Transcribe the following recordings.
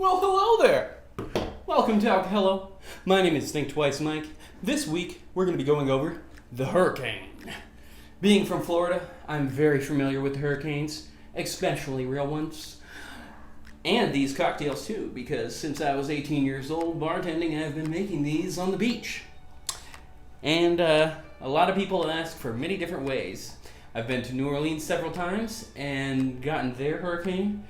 Well, hello there! Welcome to ALCOHELLO. My name is Think Twice Mike. This week, we're going to be going over the hurricane. Being from Florida, I'm very familiar with the hurricanes, especially real ones. And these cocktails too, because since I was 18 years old bartending, I've been making these on the beach. And a lot of people ask for many different ways. I've been to New Orleans several times and gotten their hurricane,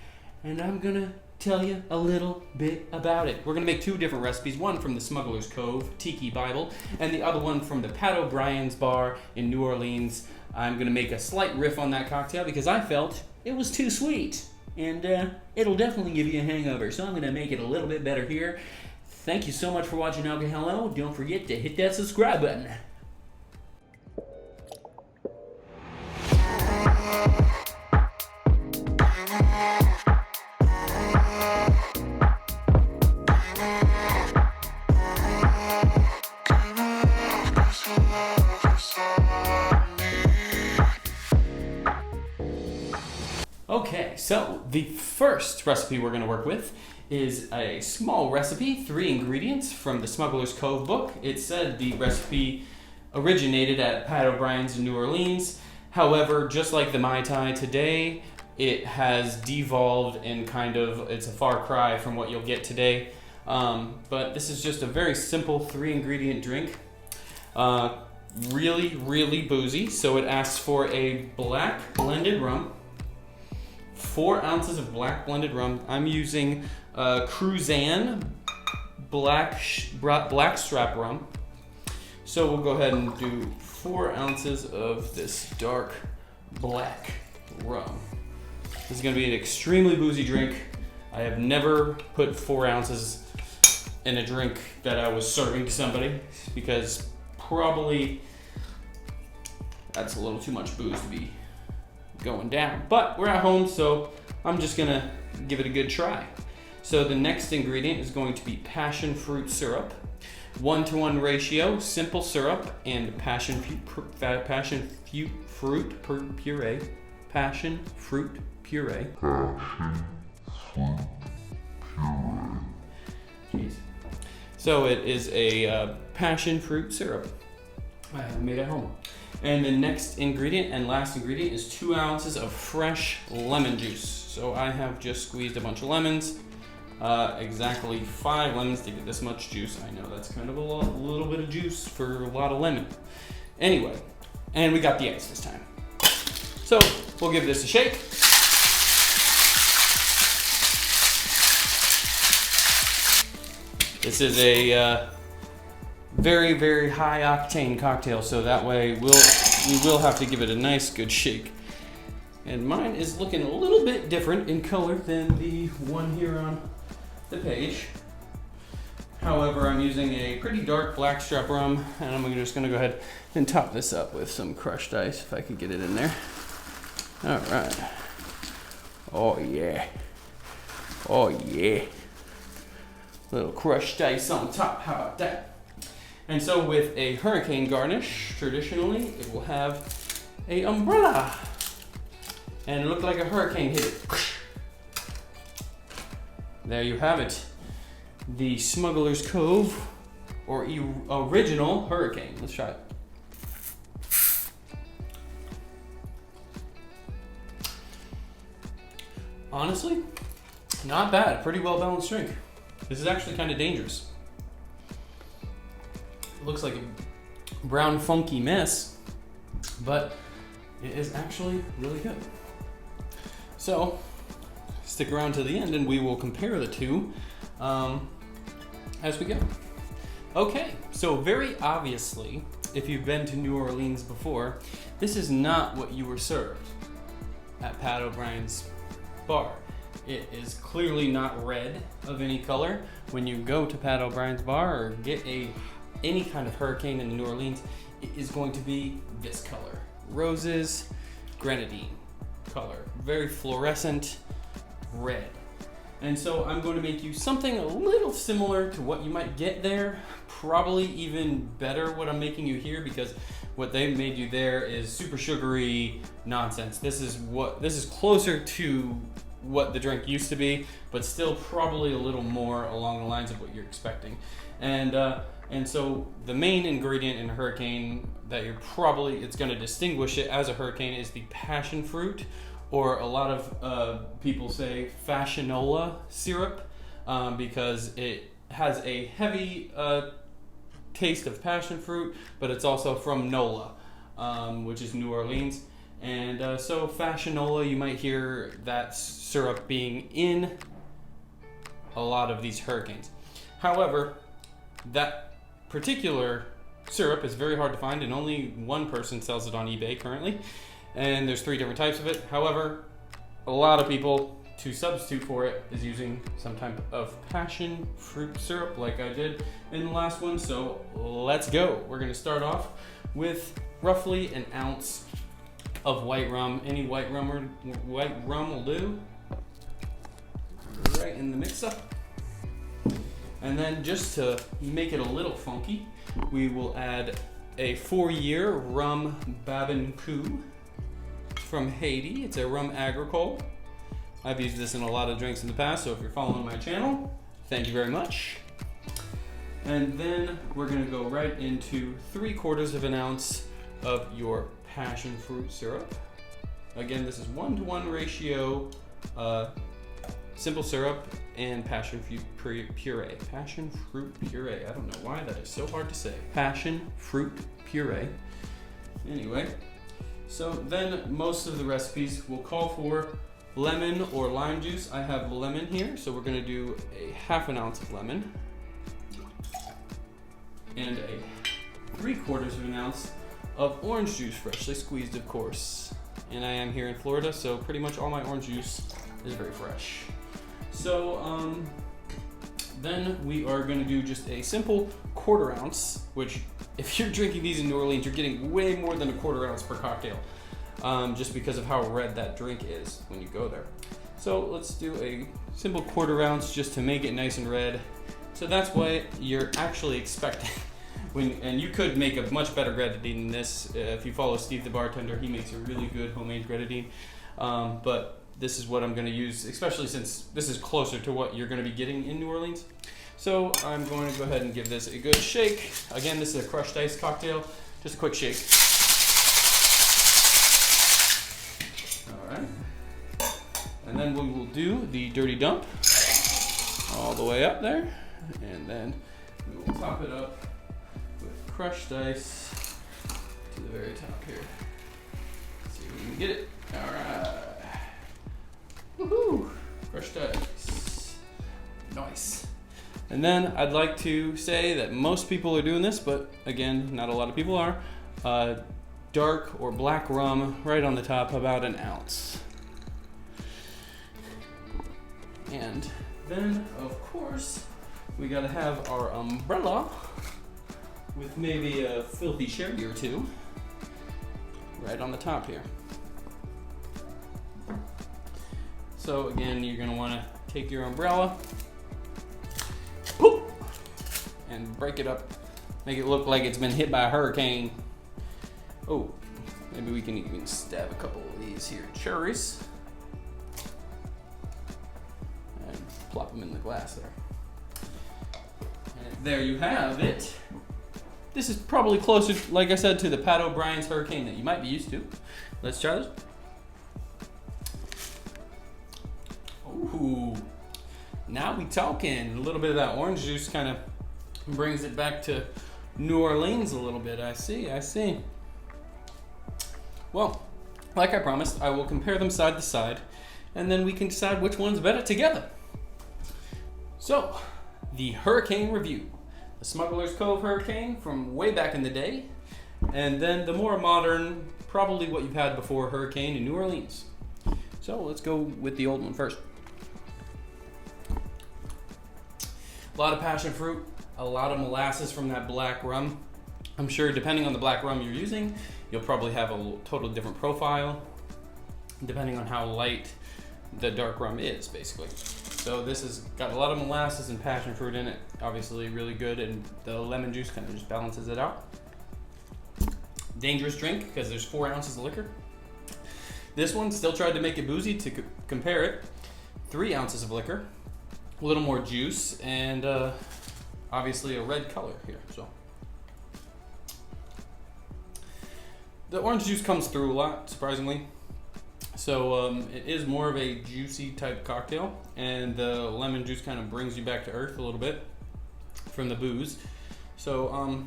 and I'm going to tell you a little bit about it. We're going to make two different recipes, one from the Smugglers Cove, Tiki Bible, and the other one from the Pat O'Brien's bar in New Orleans. I'm going to make a slight riff on that cocktail because I felt it was too sweet, and it'll definitely give you a hangover, so I'm going to make it a little bit better here. Thank you so much for watching ALCOHELLO. Don't forget to hit that subscribe button. Okay, so the first recipe we're going to work with is a small recipe, 3 ingredients from the Smugglers Cove book. It said the recipe originated at Pat O'Brien's in New Orleans. However, just like the Mai Tai today, it has devolved and it's a far cry from what you'll get today. But this is just a very simple 3 ingredient drink. Really, really boozy. So it asks for a black blended rum. 4 ounces of black blended rum. I'm using Cruzan black strap rum. So we'll go ahead and do 4 ounces of this dark black rum. This is going to be an extremely boozy drink. I have never put 4 ounces in a drink that I was serving to somebody because probably that's a little too much booze to be going down, but we're at home, so I'm just gonna give it a good try. So the next ingredient is going to be passion fruit syrup, 1-to-1 ratio, simple syrup and passion fruit puree. Jeez. So it is a passion fruit syrup I have made at home. And the next ingredient and last ingredient is 2 ounces of fresh lemon juice. So I have just squeezed a bunch of lemons, exactly 5 lemons to get this much juice. I know that's kind of a little bit of juice for a lot of lemon. Anyway, and we got the ice this time. So we'll give this a shake. This is a very, very high octane cocktail, so that way we will have to give it a nice good shake. And mine is looking a little bit different in color than the one here on the page. However, I'm using a pretty dark blackstrap rum, and I'm just gonna go ahead and top this up with some crushed ice if I could get it in there. All right. Oh yeah. Oh yeah. Little crushed ice on top, how about that? And so with a hurricane garnish, traditionally, it will have a umbrella. And it looked like a hurricane hit it. There you have it. The Smugglers Cove, or original hurricane. Let's try it. Honestly, not bad. Pretty well balanced drink. This is actually kind of dangerous. It looks like a brown funky mess, but it is actually really good. So stick around to the end and we will compare the two as we go. Okay, so very obviously, if you've been to New Orleans before, this is not what you were served at Pat O'Brien's bar. It is clearly not red of any color. When you go to Pat O'Brien's bar or get any kind of hurricane in New Orleans, it is going to be this color. Roses, grenadine color. Very fluorescent red. And so I'm going to make you something a little similar to what you might get there. Probably even better what I'm making you here, because what they made you there is super sugary nonsense. This is closer to what the drink used to be, but still probably a little more along the lines of what you're expecting. And so the main ingredient in a hurricane that it's going to distinguish it as a hurricane is the passion fruit, or a lot of people say fashionola syrup, because it has a heavy taste of passion fruit, but it's also from NOLA, which is New Orleans. And so fashionola, you might hear that syrup being in a lot of these hurricanes. However, that particular syrup is very hard to find, and only one person sells it on eBay currently. And there's 3 different types of it. However, a lot of people, to substitute for it, is using some type of passion fruit syrup like I did in the last one. So let's go. We're going to start off with roughly an ounce of white rum. Any white rum will do. Right in the mix-up. And then just to make it a little funky, we will add a 4-year rum Babinkou from Haiti. It's a rum agricole. I've used this in a lot of drinks in the past, so if you're following my channel, thank you very much. And then we're gonna go right into 3/4 of an ounce of your passion fruit syrup. Again, this is 1-to-1 ratio simple syrup and passion fruit puree. Passion fruit puree. I don't know why that is so hard to say. Passion fruit puree. Anyway, so then most of the recipes will call for lemon or lime juice. I have lemon here, so we're going to do a 1/2 ounce of lemon and a 3/4 of an ounce of orange juice, freshly squeezed, of course. And I am here in Florida, so pretty much all my orange juice is very fresh. So then we are going to do just a simple 1/4 ounce, which if you're drinking these in New Orleans, you're getting way more than a 1/4 ounce per cocktail, just because of how red that drink is when you go there. So let's do a simple 1/4 ounce just to make it nice and red. So that's what you're actually expecting. And you could make a much better grenadine than this. If you follow Steve the bartender, he makes a really good homemade grenadine. But this is what I'm going to use, especially since this is closer to what you're going to be getting in New Orleans. So I'm going to go ahead and give this a good shake. Again, this is a crushed ice cocktail. Just a quick shake. All right. And then we will do the dirty dump all the way up there. And then we will top it up with crushed ice to the very top here. Let's see if we can get it. All right. Woohoo! Crushed ice. Nice. And then I'd like to say that most people are doing this, but again, not a lot of people are. Dark or black rum right on the top, about 1 ounce. And then, of course, we gotta have our umbrella with maybe a filthy sherry or 2 right on the top here. So again, you're gonna wanna take your umbrella, whoop, and break it up, make it look like it's been hit by a hurricane. Oh, maybe we can even stab a couple of these here cherries and plop them in the glass there. And there you have it. This is probably closer, like I said, to the Pat O'Brien's hurricane that you might be used to. Let's try this. Ooh, now we talking. A little bit of that orange juice kind of brings it back to New Orleans a little bit. I see. Well, like I promised, I will compare them side to side, and then we can decide which one's better together. So, the hurricane review. The Smugglers Cove hurricane from way back in the day, and then the more modern, probably what you've had before, hurricane in New Orleans. So let's go with the old one first. A lot of passion fruit, a lot of molasses from that black rum. I'm sure depending on the black rum you're using, you'll probably have a totally different profile, depending on how light the dark rum is, basically. So this has got a lot of molasses and passion fruit in it, obviously really good, and the lemon juice kind of just balances it out. Dangerous drink, because there's 4 ounces of liquor. This one still tried to make it boozy to compare it. 3 ounces of liquor, a little more juice, and obviously a red color here. So the orange juice comes through a lot, surprisingly. So it is more of a juicy type cocktail, and the lemon juice kind of brings you back to earth a little bit from the booze. So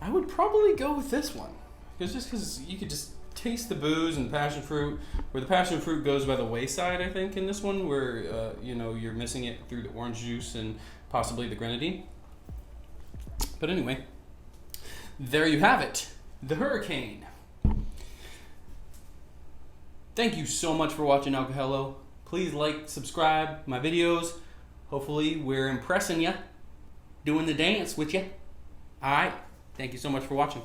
I would probably go with this one, because you could just taste the booze and passion fruit, where the passion fruit goes by the wayside, I think, in this one, where you're missing it through the orange juice and possibly the grenadine. But anyway, there you have it, the Hurricane. Thank you so much for watching ALCOHELLO. Please like, subscribe my videos. Hopefully we're impressing you, doing the dance with you. Alright, thank you so much for watching.